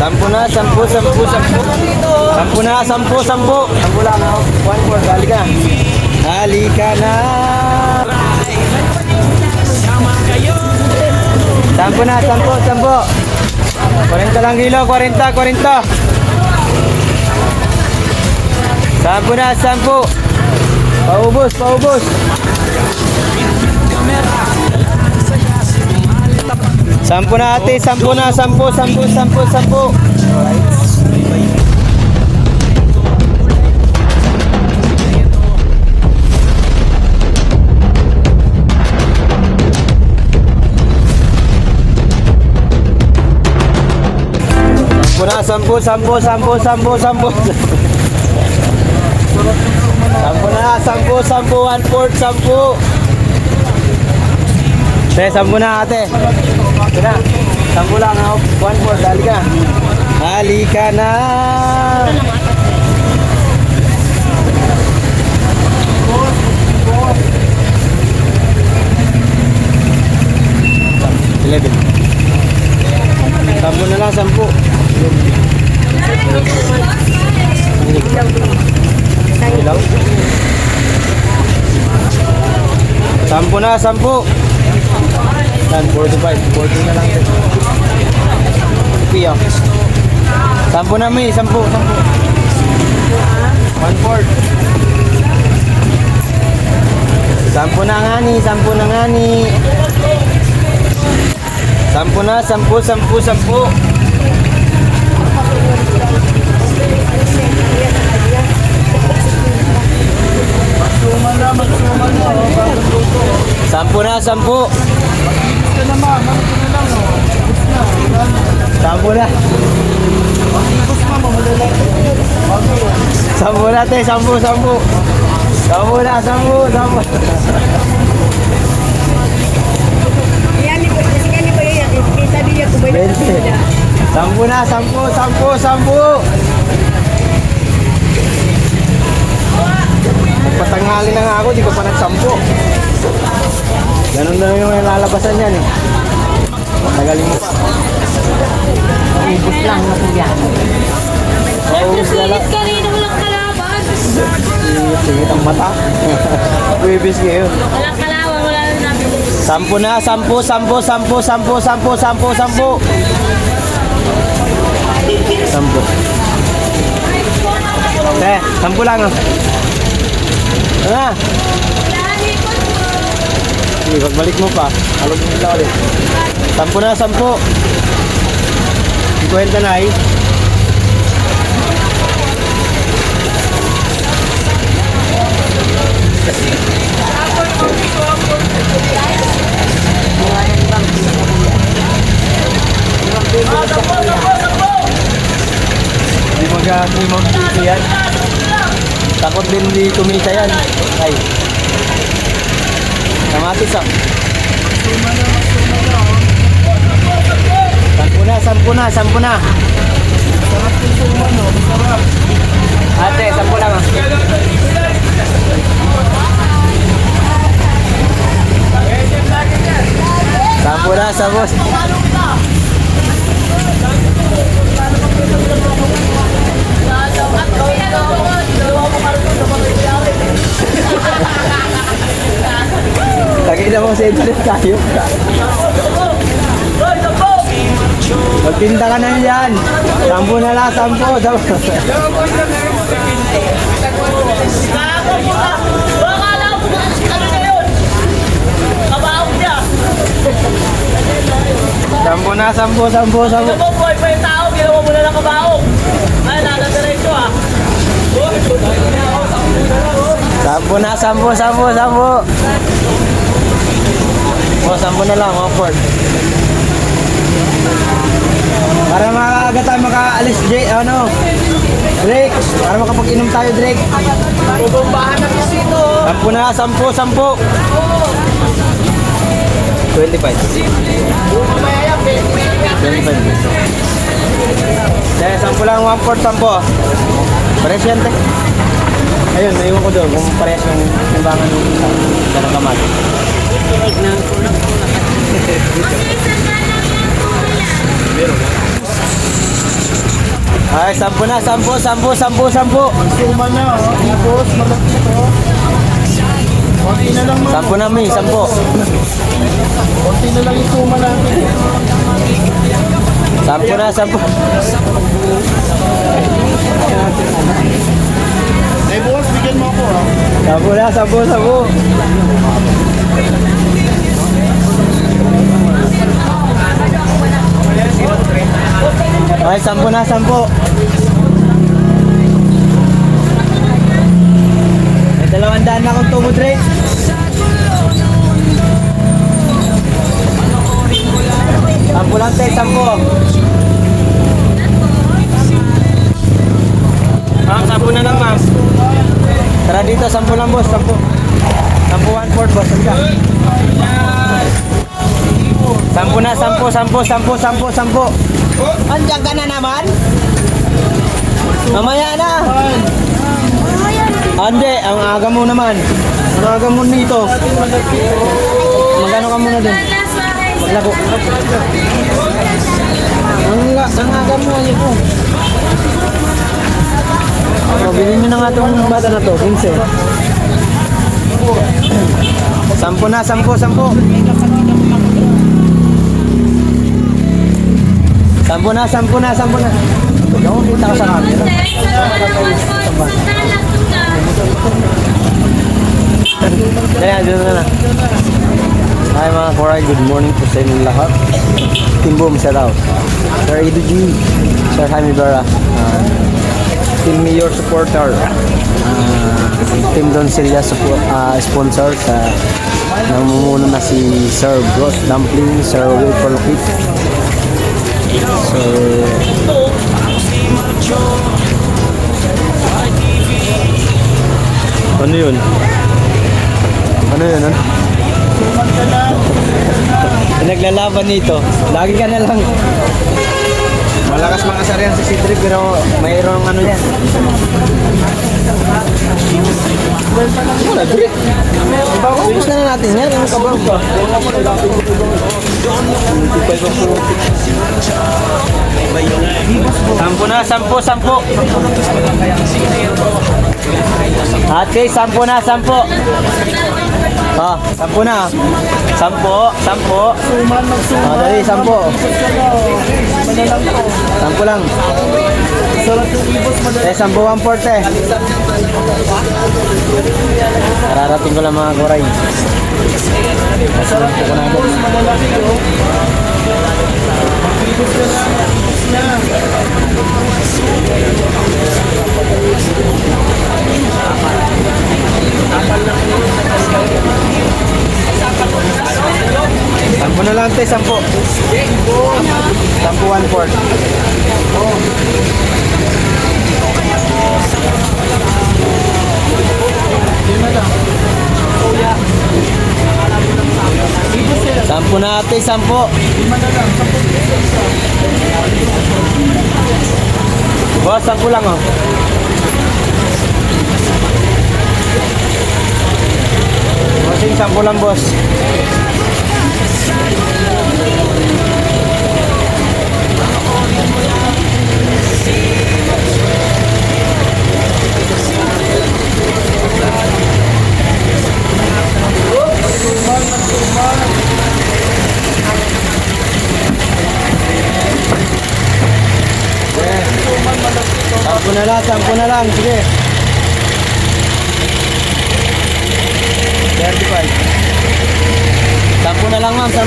Sampu na, sampu. Sampu na, sampu. Sampu lang ako. 1-4, halika. Halika na. Sampu na, sampu. 40 lang kilo, 40. Sampu na, sampu. Paubos. Sampu na ate, sampu. Sampu na, sampu. Sampu na, sampu, 1/4, sampu. Sampu na ate. Ito na. Sampu lang ako. 1/4, halika. Halika na. Sampu na lang, sampu. Ilaw. Sampu na, sampu. 40 na lang. Piyo. Sampu na may, sampu. 1/4. Sampu na nga ni. Sampu na, sampu. Sampu na, sampu. Sampu na, te, sampu. Sampu na. Sampu na, sampu. Patanghali na nga ako, di ko pa nagsampu. Ganun lang yung lalabasan yan eh. Tagalin mo pa. Ubus lang na kuya. Nagsusulit ka rin, walang kalaban. Singit ang mata. Bibis kayo. Walang kalaban, wala na namin. Sampu na, sampu. Sampu. Sampu lang ah. Ano? Sige, pagbalik mo pa. Halog mo sila ulit. Sampu na, sampu. 50 na eh. Hindi mag-dito yan. Takot din di kumita yan. Ay. Kamatis ah. Sampu na. Ate, sampu lang ah. Sampu na, sampu. Lagi na mo sa internet kayo. Magtinda ka na yan. Sampu na lang, sampu. Sampu na, sampu. Ano mo, boy pa yung tao, ginawa mo na lang kabaong. Ay, nakadiretso ah. Sampu na, sampu. O, sampu na lang, 1/4. Para makaalis, Drake. Para makapag-inom tayo, Drake. Bubombahan ng kasino. Sampu na, sampu. 25. 25. Kaya sampu lang, 1/4, sampu. Pares yan, te. Ayun, naiwan ko doon kung pares yung timbangan ng dalang kamay. Ay, 10 na, 10, 10, 10, 10. Suma na, oh. Ibos, malaki to. Konti na lang, ma'am. 10 na, Mi, 10. Konti na lang yung suma natin. 10 na, 10. Eh, boss, bigyan mo ako, ah. 10 na, 10, 10. Ay, 10 na, 10. May 200 na akong tumod rin. Sampo lang tayo, 10. Ma'am, 10 na lang, ma'am. Tara dito, 10 lang, boss, 10. 10, 1/4, boss. Halika. 10 na, 10, 10, 10, 10, 10. Andiyan ka na naman? Mamaya na. Ande, ang aga mo naman. Ang aga mo dito. Magano ka muna dun? Maglako. Ang aga mo ano po. Bilhin nyo na nga itong bata na to, 15. 10 na, 10, 10. 10 na, 10 na, 10 na. Ako, kita ko sa camera. Kaya, dito na. Hi mga Koray, good morning po sa inyong lahat. Team Boom, shout out. Sir Edu G, Sir Jaime Vera, Team Mayor supporter, Team Don Celia support, sponsor sa namumuno na si Sir Bros Dumpling, Sir Will Polokit, Sir ano yun? Ano yun? Ano? Naglalaban nito. Lagi ka na lang. Malakas mga sariyan si Sidri pero mayroong ano yan. Wala, Dri. Ubus na natin yan. Ano ka ba? 10 na, 10, 10. Ate, 10 na, 10. Ah, 10 na. 10, 10. Suman, magsuma. Ah, dali, 10. 10 lang. Sarap yung ibos, madali. 10, 1/4 eh. Nararating ko lang mga Koray. Masalang ko na agad. Malalaki, oh. Ibos na lang, ibos na. Sampo na lang tayo, 10. 10, 1/4. Sampo na ate, 10. Boss, 10 lang oh. Bossing, 10 lang boss. Sampo na lang, sige. 35. 10 na lang ma'am, 10.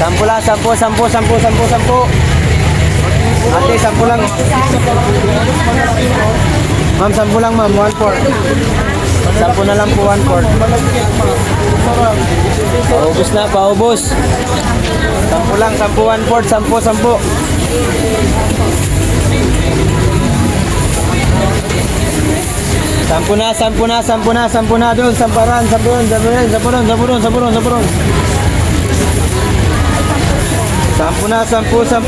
10 lang, 10, 10, 10, 10, 10. Ate, 10 lang. Ma'am, 10 lang ma'am, 1/4. 10 na lang po, 1/4. Paubos na, paubos. 10 lang, 10, 1/4, 10, 10. 10 na, 10 na, 10 na, 10 na doon, 10 paran, 10 doon, 10 doon, 10 doon, 10 doon, 10 doon, 10 doon. 10 na, 10, 10, 10.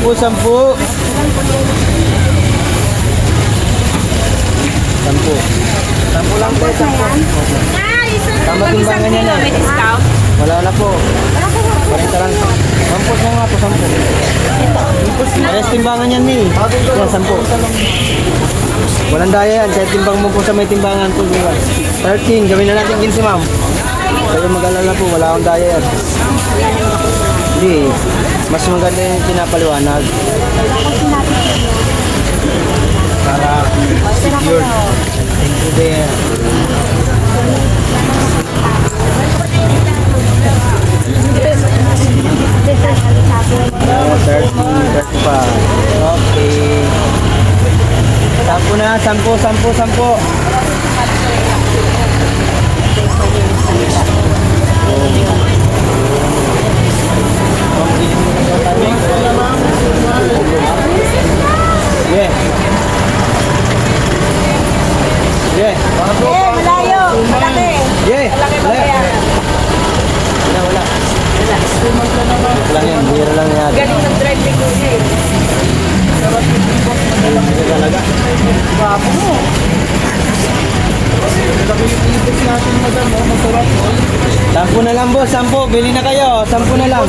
10 lang po, 10. Tama timbangan niya na. May discount? Wala na po. 40 lang. 10 na nga po, 10. Parehas timbangan yan, Mi. Yan, 10. Walang daya yan. Kahit timbang mo po sa may timbangan po. 13. Gawin na natin 15, ma'am. Kayo mag-alala po. Wala akong daya yan. Hindi. Mas maganda yung pinapaliwanag. Para secure. Thank you there. Oh, 30 pa. Okay. 10 na, 10. Yeah. Yeah. Malayo. Malaki. Yeah. Wala. Lang yan, bira lang yan. Galing ng drive ni Kuya eh. Hindi talaga. Sampu na lang, boss. 10. Bili na kayo. 10 na lang.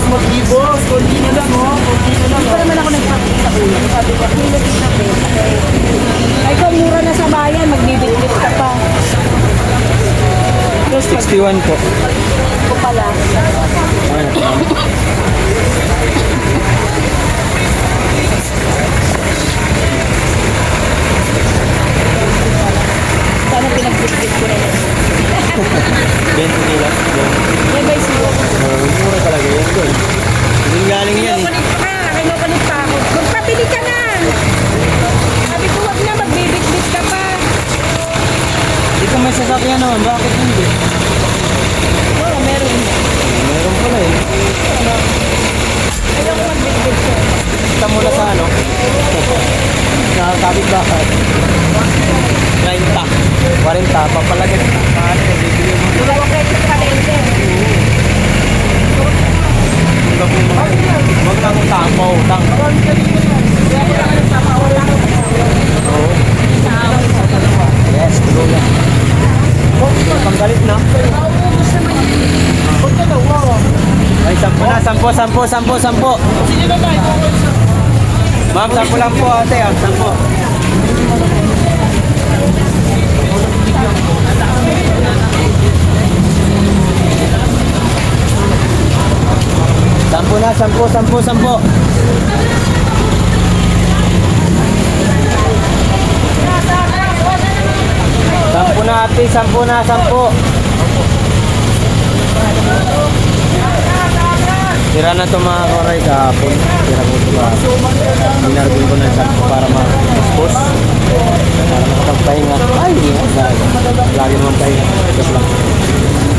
Ay, kung mura na sa bayan, magbibit-bit ka pa. 61 po. Ako pala. Sana pinagbit-bit ko na yun. 20 nila. Yan ba yung Mura talaga yan doon. Hindi galing yan eh. kinukulit pa ako. Magpapili ka na! Sabi ko, wag na, magbibit-bit ka pa. Ikaw may sasakyan naman. Bakit hindi? Oo, meron. Meron pala eh. Ayaw ko magbibit ko. Kita mo na sa ano? Nakakabit bakit? 30. 40. Papalagay. Paano yung bibili mo? Dalawa kayo sa kalente. Huwag kang utang mo. Utang. Oo. Yes, tuloy yan. Panggalit na. Ay, 10 na. 10. Ma'am, 10 lang po ate. 10. Sampo na, 10. Sampo na ate, 10. Tira na ito mga koray kahapon. Tira ko ito kahapon. Binarbin ko na sa para ma-expose. Para makapagpahinga. Ay, lagi naman pahinga. Joke lang.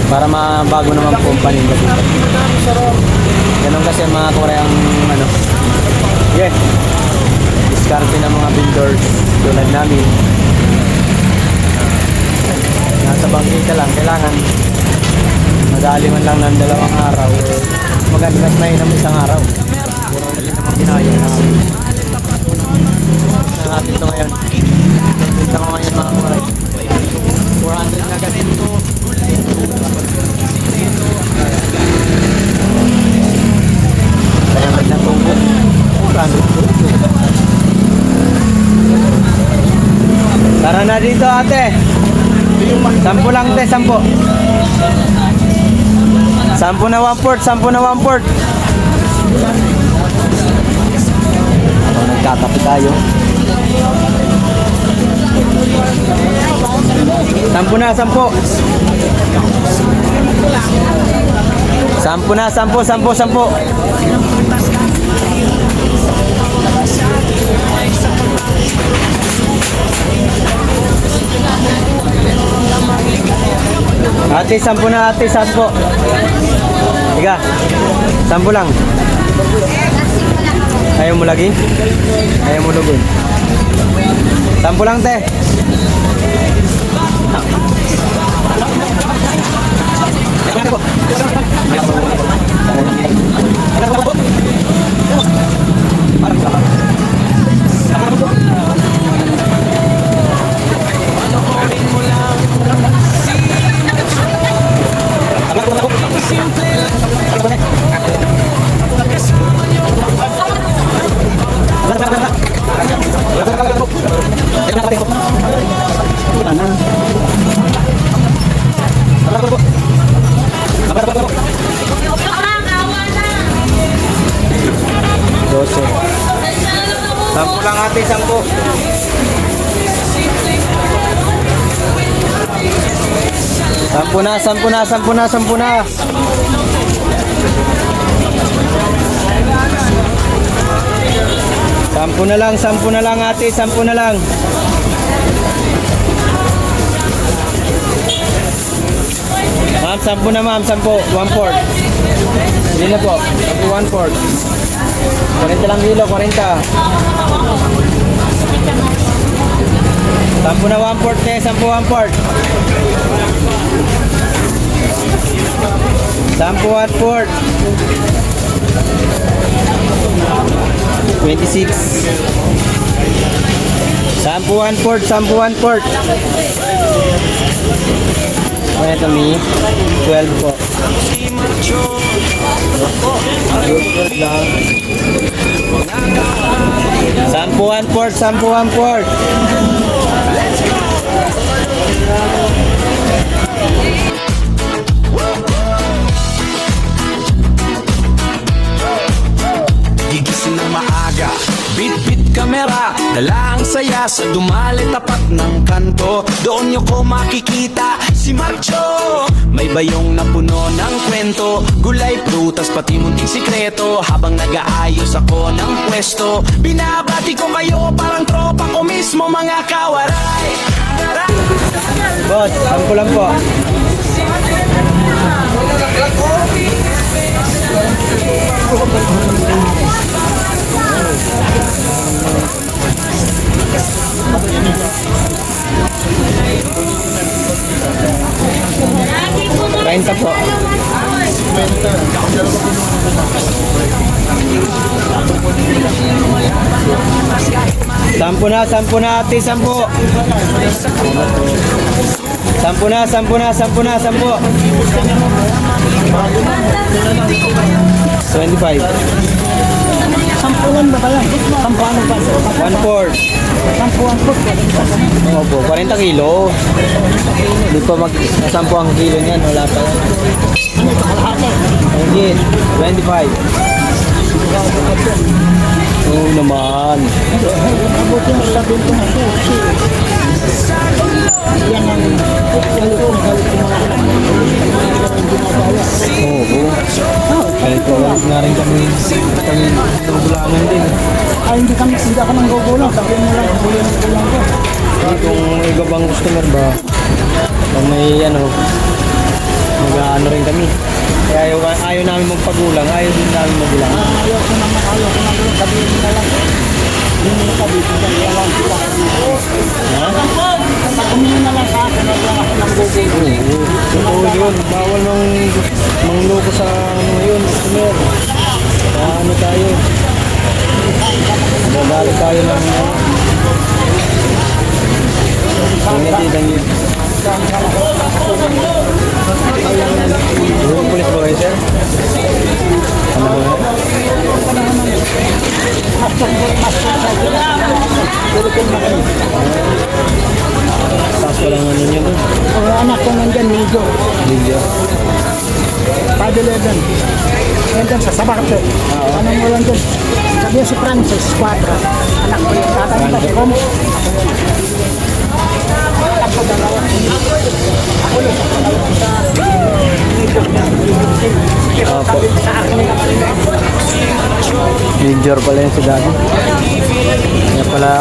Para mabago naman po ang paninda dito. Ganun kasi mga koray ang ano. Yeah. Diskarte ng mga vendors tulad namin. Nasa bangkita lang. Kailangan madali man lang ng 2 araw. Magandang na yun ng isang araw. Puro na rin naman kinaya namin. Natin ito ngayon. Ito ko ngayon mga kuray. 400 na agad ito. Kaya magnatungo. 400 po. Tara na dito ate. 10 lang te, 10. 10 na 1/4. Nagkatapi tayo. 10 na, 10. 10 na, 10. Ate, 10 na ate, 10. Tiga, 10 lang. Ayaw mo lagi? Ayaw mo lugoy? 10 lang te. 12. Sampu lang ate, sampu. Sampu na, sampu na, sampu na, sampu na. Sampu na lang ate, sampu na lang. Ma'am, sampu na ma'am, sampu. 1/4. Hindi na po. Sampu 1/4. 40 lang kilo, 40. Sampu na 1/4 te, sampu 1/4. Sampu 1/4. 26. Sampu 1/4, sampu 1/4. Ano ito mi? 12 po. Sampu 1/4, sampu 1/4. Gigising ng maaga, bit-bit kamera, dala ang saya sa dumali tapat ng kanto. Doon nyo ko makikita si Marcho, may bayong na puno ng kwento, gulay, prutas, pati munting sikreto. Habang nag-aayos ako ng pwesto, binabati ko kayo parang tropa ko mismo, mga kawaray. Boss, sampu lang po. Renta po. Sampu na ate, sampu. Sampu na, sampu na, sampu na, sampu. 25. Sampuan ba pala? Sampuan ba? 1/4. Sampuan po. Opo, 40 kilo. Hindi pa sampu ang kilo niyan, wala pa yan. Hindi, 25. Oo naman. Mabuti mo sabihin ko na sushi. Yan ang galit ko mga Oo. Kahit wala na rin kami nagulangan din. Ay, hindi ako nang gugulang. Sabihin mo lang, gugulang ko. Kung iba bang customer ba, kung may mag-ano rin kami. Kaya ayaw namin magpagulang, ayaw din namin magulang. Ayaw ko naman gulang. Sabihin mo na lang. Hindi mo na kabibigyan. Walang kita kabibigyan. Ha? Sabihin mo na lang sa akin. Wag lang ako nang gugulang. Oo yun, bawal mangloko sa yun, customer. Ano tayo? Babalik tayo ng pangititan yun. Yung pulis ba kayo, sir? Ano ba? Taas ko lang ano nyo doon. Ang anak ko nandyan, Nigo. Video. 5'11". Nandyan sa Sabarte. Ano mo lang dyan? Sabi si Francis, 4. Anak ko yung tatay ba? Si Romo. Anak ko dalawa. Ako yung sa dalawa sa Nigo. Opo. Sa akin na Major pala yun si Daddy. Kaya pala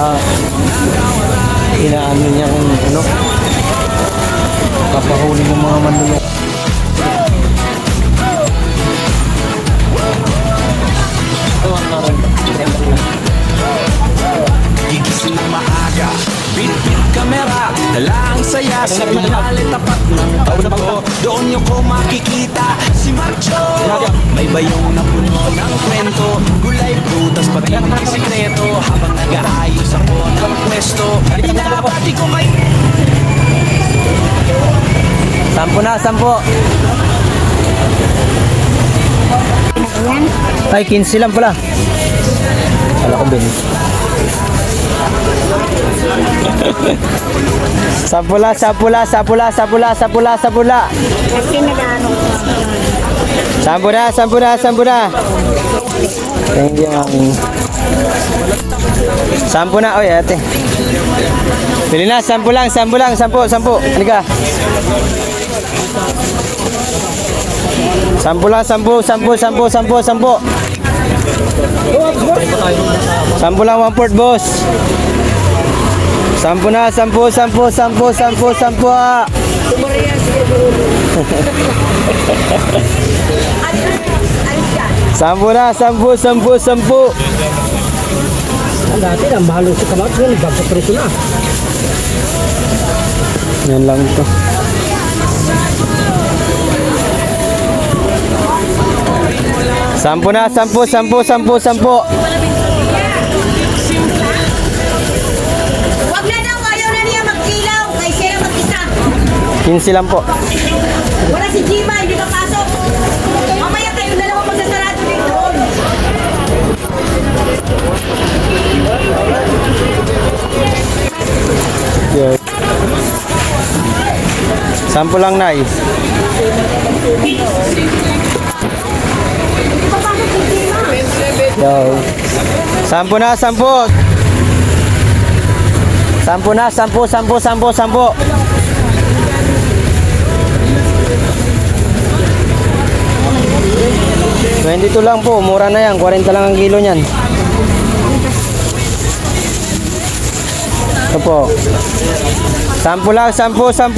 inaano niya kung ano, papahuli ng mga mandulok. Gigising ng maaga, bit-bit kamera, dala ang saya sa dumali tapat ng kanto. Doon nyo ko makikita si Marcho, may bayong na puno ng kwento, gulay, prutas, pati munting sikreto. Habang nag-aayos ako ng pwesto, binabati ko kayo. Sampo na, sampo. Ay, 15 lang pala. Kala ko Ben. Sapula, sapula, sapula, sapula, sapula, sapula. Kasi nag-ano. Sampu na, sampu na, sampu na. Thank you, mami. 10 na. Oy, ate. Pili na, 10 lang, 10 lang, 10. Halika. 10 lang, 10. 10 lang, 1/4, boss. 10 na, 10. Ah. Sampu na, 10. Dati lang, mahalo sa kamatis mo, nagpapapreso na. Yan lang ito. Sampu na, 10. Wag na daw, ayaw na niya magkilaw. Kay siya lang mag-isa. 15 lang po. Wala si Jima, hindi papasok. Mamaya kayong dalawa magsasarado dito. Yeah. 10 lang, Nay. Yo. 10 na, 10. 10 na, 10. 22 lang po, mura na yan, 40 lang ang kilo niyan. Ito po. 10 lang, 10. 10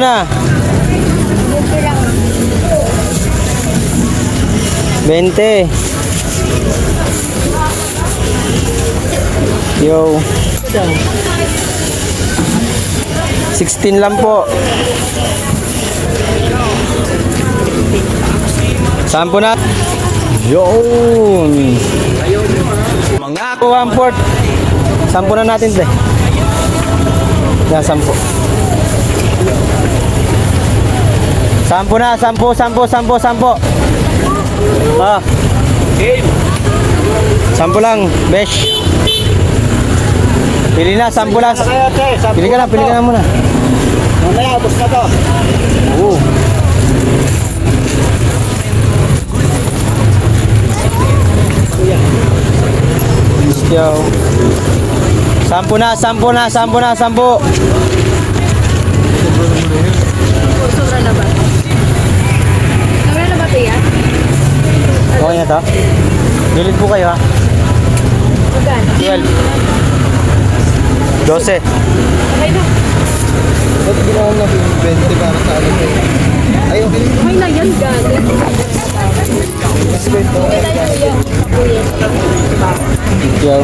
na. 20. Yo. 16 lang po. 10 na. Yun. Mga 1/4. 10 na natin, te. Yan, 10. 10 na, 10. Ah. 10 lang, besh. Pili na, 10 lang. Pili ka na muna. Mamaya, ubos na to. Oo. Yo. 10 na. Sobra na ba? Sobra na ba ito yan? Okay na to? Dilit po kayo, ha? Magkano? 12. 12. Okay na. Ba't ginawa natin 20 para sa ano to? Ay, okay. Okay na yan, galit. Mas kwento. Okay na yan. Yo.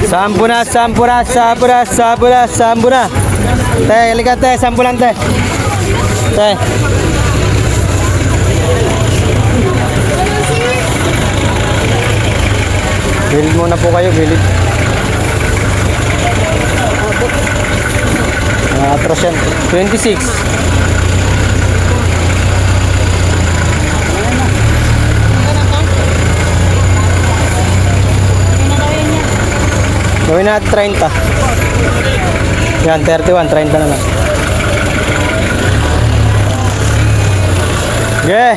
10 na. Te, halika, te. 10 lang, te. Te. Bilid muna po kayo, bilid. Atras yan. 26. Gawin na 30. Yan, 31. 30 na lang. Okay.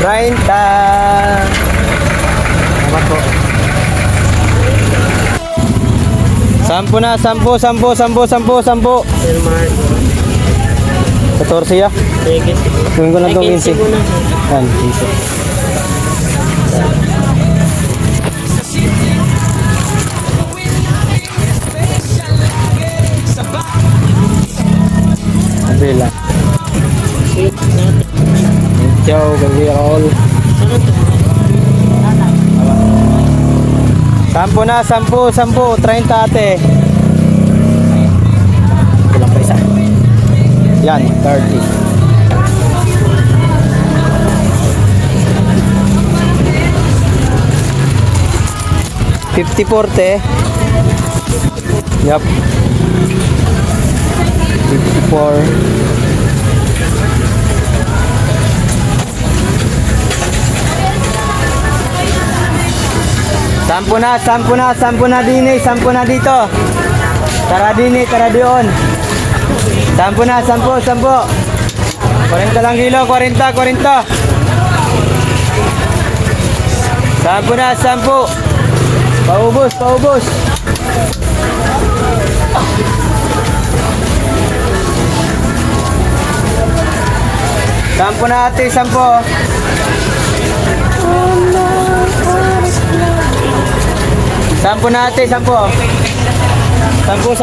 Rainta. Salamat po. 10 na, 10. 14 ya? Gawin ko lang itong 15. Yan, 15. Abela. Ciao, Gabriel. 10 na, 10. 30 ate. Kulang pa isa. Yan, 30. $50.40. Yup. 54. Sampu na din eh, 10 na dito. Tara din eh, tara doon. 10 na, 10. 40 lang kilo, 40. 10 na, 10. Paubos. Sampu na ate, 10. Sampu na ate, 10. 10.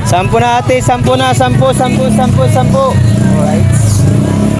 Sampu na ate, 10 na, 10. Alright.